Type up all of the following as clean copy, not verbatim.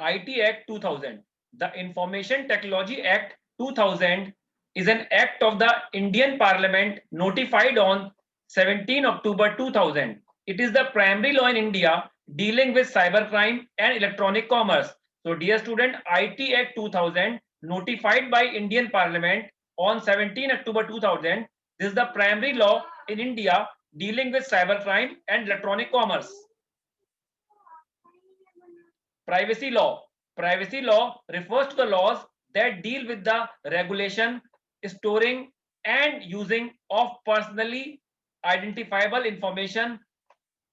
IT Act 2000. The Information Technology Act 2000 is an act of the Indian Parliament notified on 17 October 2000. It is the primary law in India dealing with cybercrime and electronic commerce. So dear student, IT Act 2000 notified by Indian Parliament on 17 October 2000. This is the primary law in India dealing with cybercrime and electronic commerce. Privacy law. Privacy law refers to the laws that deal with the regulation, storing, and using of personally identifiable information,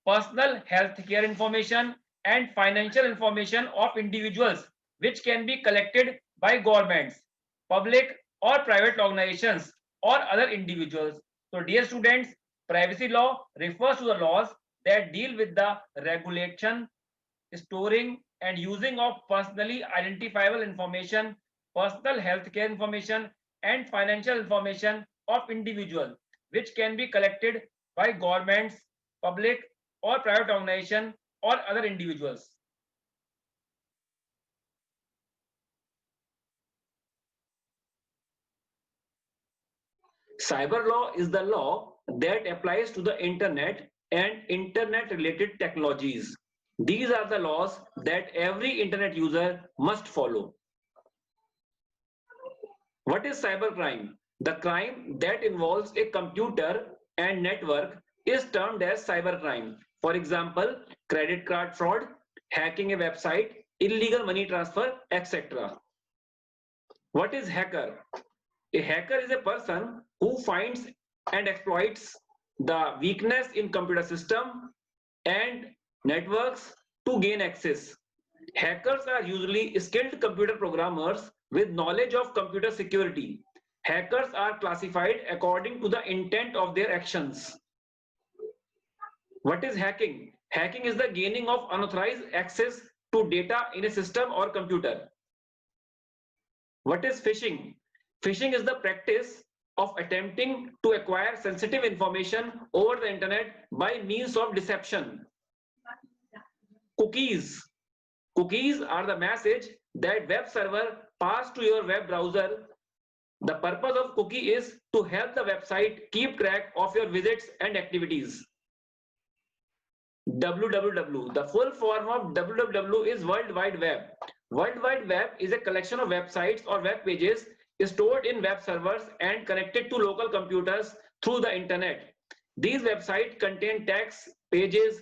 personal healthcare information, and financial information of individuals, which can be collected by governments, public or private organizations, or other individuals. So, dear students, privacy law refers to the laws that deal with the regulation, storing, and using of personally identifiable information, personal healthcare information, and financial information of individual, which can be collected by governments, public or private organization, or other individuals. Cyber law is the law that applies to the internet and internet related technologies. These are the laws that every internet user must follow. What is cybercrime? The crime that involves a computer and network is termed as cybercrime. For example, credit card fraud, hacking a website, illegal money transfer, etc. What is hacker? A hacker is a person who finds and exploits the weakness in computer system and networks to gain access. Hackers are usually skilled computer programmers with knowledge of computer security. Hackers are classified according to the intent of their actions. What is hacking? Hacking is the gaining of unauthorized access to data in a system or computer. What is phishing? Phishing is the practice of attempting to acquire sensitive information over the internet by means of deception. Cookies. Cookies are the message that web server pass to your web browser. The purpose of cookie is to help the website keep track of your visits and activities. www. The full form of www is World Wide Web. World Wide Web is a collection of websites or web pages stored in web servers and connected to local computers through the internet. These websites contain text, pages,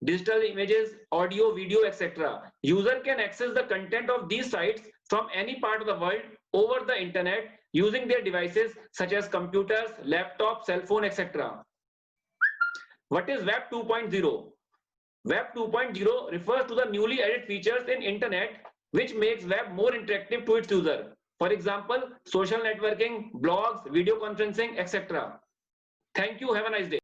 digital images, audio, video, etc. User can access the content of these sites from any part of the world over the internet using their devices such as computers, laptops, cell phone, etc. What is Web 2.0? Web 2.0 refers to the newly added features in internet which makes web more interactive to its user. For example, social networking, blogs, video conferencing, etc. Thank you. Have a nice day.